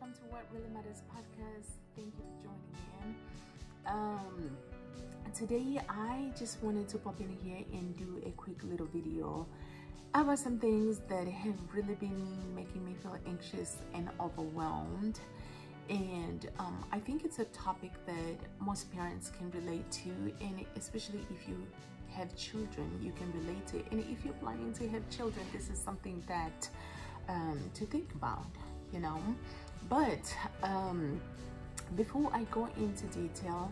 welcome to What Really Matters podcast. Thank you for joining in. Today I just wanted to pop in here and do a quick little video about some things that have really been making me feel anxious and overwhelmed. And I think it's a topic that most parents can relate to, and especially if you have children, you can relate to it. And if you're planning to have children, this is something that to think about, you know. But before I go into detail,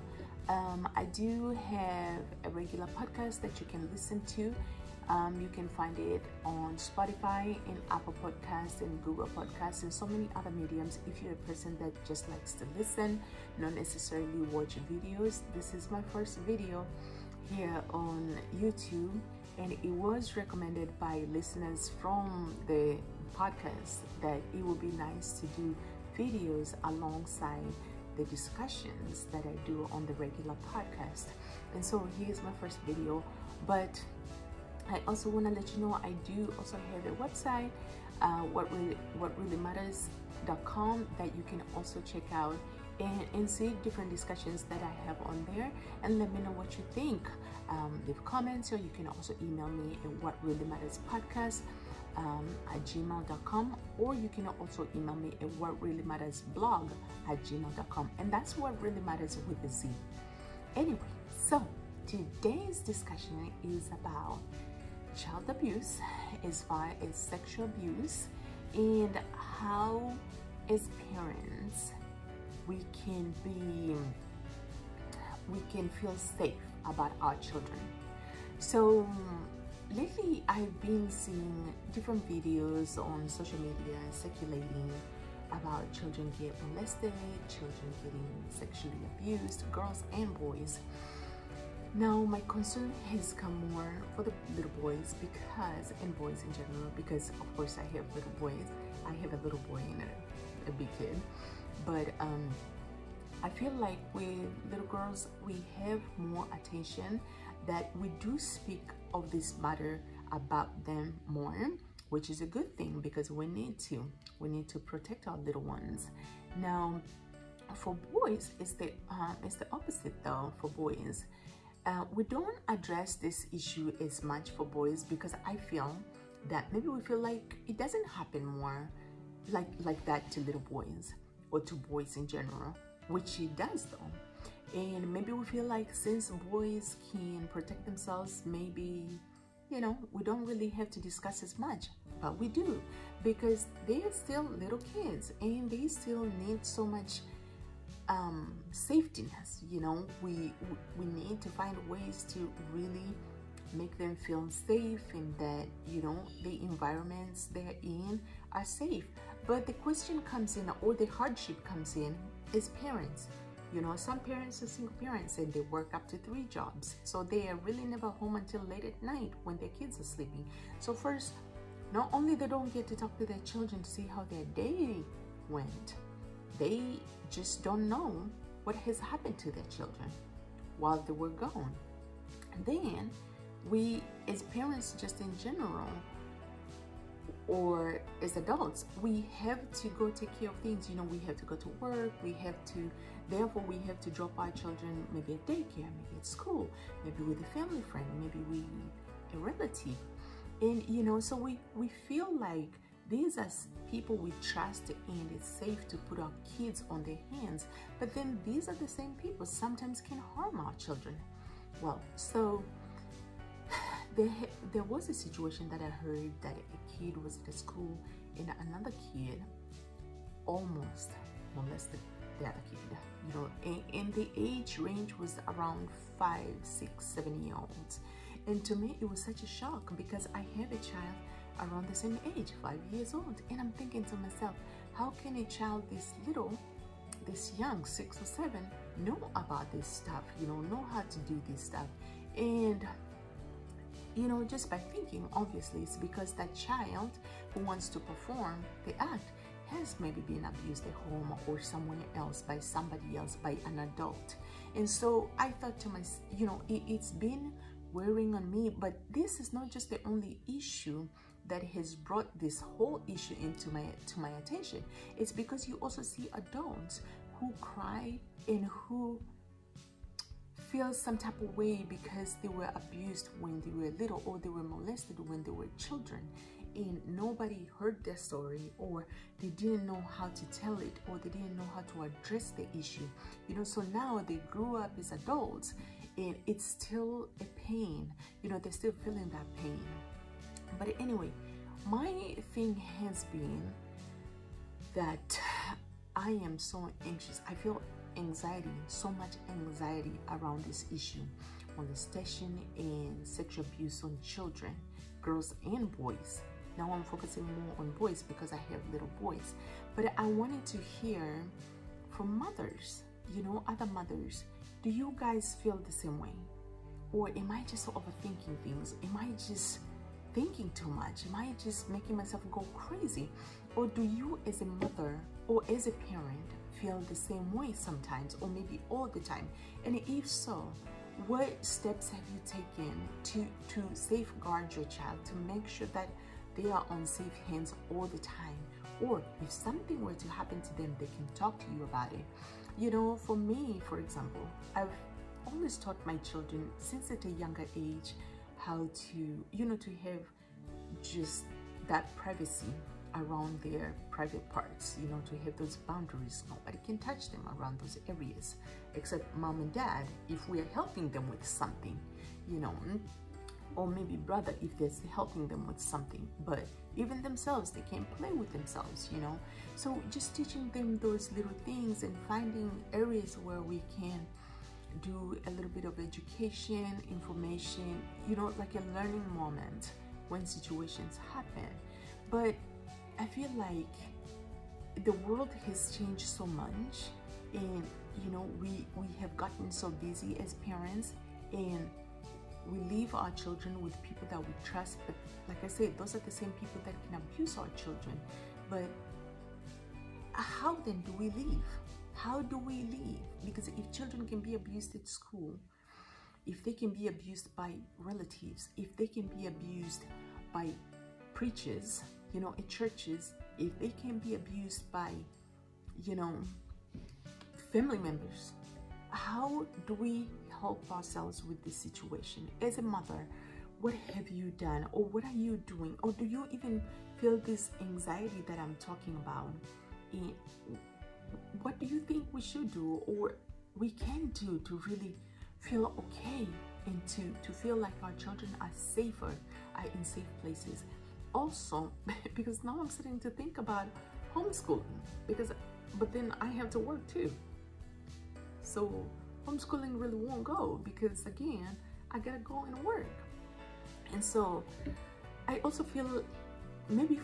I do have a regular podcast that you can listen to. You can find it on Spotify and Apple Podcasts and Google Podcasts and so many other mediums. If you're a person that just likes to listen, not necessarily watch videos, this is my first video here on YouTube, and it was recommended by listeners from the podcast that it would be nice to do videos alongside the discussions that I do on the regular podcast. And so here's my first video. But I also want to let you know I do also have a website, whatreallymatters.com, that you can also check out and see different discussions that I have on there, and let me know what you think. Leave comments, or you can also email me at whatreallymatterspodcast@gmail.com, or you can also email me at whatreallymattersblog@gmail.com, and that's What Really Matters with a Z. Anyway, so today's discussion is about child abuse as far as sexual abuse, and how as parents we can feel safe about our children. So lately I've been seeing different videos on social media circulating about children getting molested, children getting sexually abused, girls and boys. Now my concern has come more for the little boys, and boys in general, because of course I have little boys. I have a little boy and a big kid. But I feel like with little girls, we have more attention, that we do speak of this matter about them more, which is a good thing, because we need to protect our little ones. Now for boys, it's the opposite though. For boys, we don't address this issue as much for boys, because I feel that maybe we feel like it doesn't happen more like that to little boys, or to boys in general, which it does though. And maybe we feel like since boys can protect themselves, maybe, you know, we don't really have to discuss as much. But we do, because they're still little kids and they still need so much safety nets, you know. We need to find ways to really make them feel safe, and that, you know, the environments they're in are safe. But the question comes in, or the hardship comes in, is parents. You know, some parents are single parents and they work up to 3 jobs, so they are really never home until late at night when their kids are sleeping. So first, not only they don't get to talk to their children to see how their day went, they just don't know what has happened to their children while they were gone. And then we, as parents just in general, or as adults, we have to go take care of things. You know, we have to go to work, therefore we have to drop our children maybe at daycare, maybe at school, maybe with a family friend, maybe with a relative. And, you know, so we feel like these are people we trust, and it's safe to put our kids on their hands. But then these are the same people sometimes can harm our children. Well, so there was a situation that I heard, that a kid was at a school and another kid almost molested the other kid, you know, and the age range was around 5, 6, 7 year olds. And to me, it was such a shock, because I have a child around the same age, 5 years old, and I'm thinking to myself, how can a child this little, this young, 6 or 7, know about this stuff, you know how to do this stuff? And you know, just by thinking, obviously it's because that child who wants to perform the act has maybe been abused at home or somewhere else by somebody else, by an adult. And so I thought to myself, you know, it's been wearing on me. But this is not just the only issue that has brought this whole issue into my attention. It's because you also see adults who cry and who feel some type of way because they were abused when they were little, or they were molested when they were children, and nobody heard their story, or they didn't know how to tell it, or they didn't know how to address the issue, you know. So now they grew up as adults and it's still a pain, you know, they're still feeling that pain. But anyway, my thing has been that I am so anxious. I feel anxiety, so much anxiety around this issue: molestation and sexual abuse on children, girls and boys. Now I'm focusing more on boys because I have little boys, but I wanted to hear from mothers, you know, other mothers. Do you guys feel the same way? Or am I just overthinking things? Am I just thinking too much? Am I just making myself go crazy? Or do you as a mother or as a parent feel the same way sometimes, or maybe all the time? And if so, what steps have you taken to safeguard your child, to make sure that they are on safe hands all the time? Or if something were to happen to them, they can talk to you about it. You know, for me, for example, I've always taught my children since at a younger age how to, you know, to have just that privacy around their private parts, you know, to have those boundaries. Nobody can touch them around those areas except mom and dad if we are helping them with something, you know, or maybe brother if they're helping them with something. But even themselves, they can't play with themselves, you know. So just teaching them those little things and finding areas where we can do a little bit of education, information, you know, like a learning moment when situations happen. But I feel like the world has changed so much, and you know, we have gotten so busy as parents, and we leave our children with people that we trust. But like I said, those are the same people that can abuse our children. But how then do we leave? How do we leave? Because if children can be abused at school, if they can be abused by relatives, if they can be abused by preachers, you know, at churches, if they can be abused by, you know, family members, how do we help ourselves with this situation? As a mother, what have you done, or what are you doing? Or do you even feel this anxiety that I'm talking about? And what do you think we should do, or we can do, to really feel okay and to feel like our children are safer, are in safe places? Also, because now I'm starting to think about homeschooling, but then I have to work too. So homeschooling really won't go, because again, I gotta go and work. And so I also feel maybe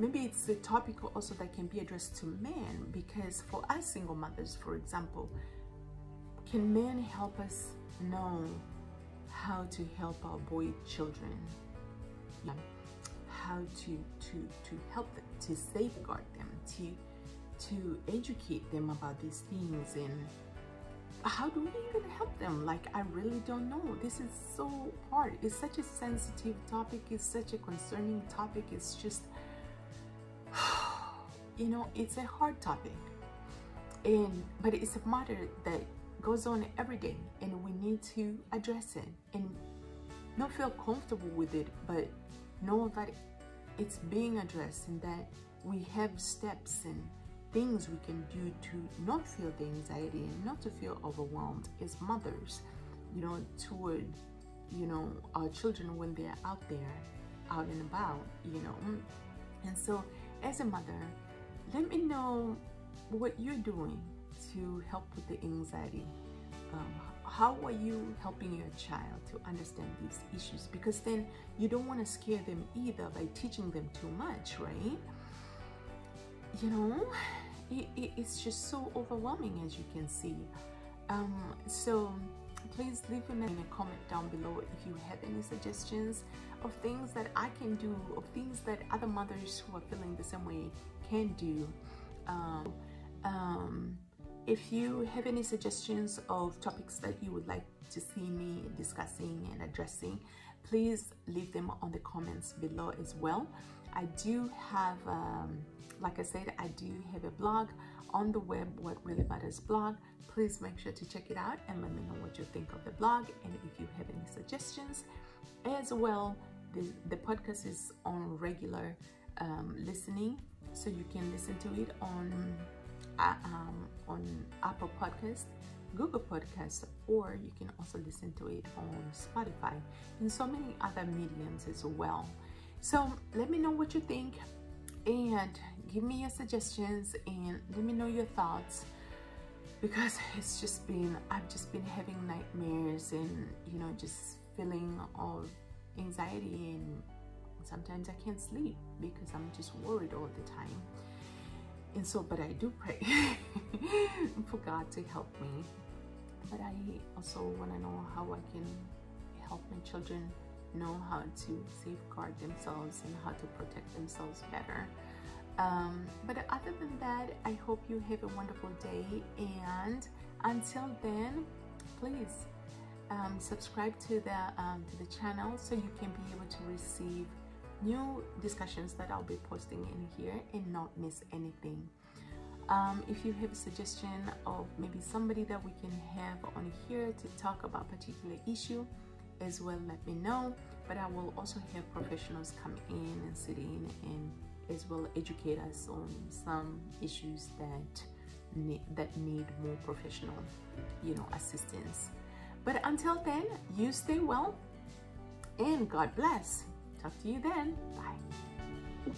it's a topic also that can be addressed to men, because for us single mothers, for example, can men help us know how to help our boy children? Yeah. How to help them, to safeguard them, to educate them about these things, and how do we even help them? Like, I really don't know. This is so hard. It's such a sensitive topic. It's such a concerning topic. It's just, you know, it's a hard topic, but it's a matter that goes on every day, and we need to address it and not feel comfortable with it, but know that it's being addressed, and that we have steps and things we can do to not feel the anxiety and not to feel overwhelmed as mothers, you know, toward, you know, our children when they're out there, out and about, you know. And so as a mother, let me know what you're doing to help with the anxiety. How are you helping your child to understand these issues? Because then you don't want to scare them either by teaching them too much, right? You know, it's just so overwhelming, as you can see. So please leave in a comment down below if you have any suggestions of things that I can do, of things that other mothers who are feeling the same way can do. If you have any suggestions of topics that you would like to see me discussing and addressing, please leave them on the comments below as well. I do have, like I said, I do have a blog on the web, What Really Matters blog. Please make sure to check it out and let me know what you think of the blog, and if you have any suggestions as well. The podcast is on regular listening, so you can listen to it on Apple Podcast, Google Podcasts, or you can also listen to it on Spotify and so many other mediums as well. So let me know what you think and give me your suggestions and let me know your thoughts, because it's just been, I've just been having nightmares and, you know, just feeling all anxiety, and sometimes I can't sleep because I'm just worried all the time. And so, but I do pray for God to help me. But I also want to know how I can help my children know how to safeguard themselves and how to protect themselves better. But other than that, I hope you have a wonderful day. And until then, please subscribe to the channel so you can be able to receive new discussions that I'll be posting in here and not miss anything. If you have a suggestion of maybe somebody that we can have on here to talk about a particular issue as well, let me know. But I will also have professionals come in and sit in and as well educate us on some issues that need more professional, you know, assistance. But until then, you stay well and God bless. Talk to you then. Bye.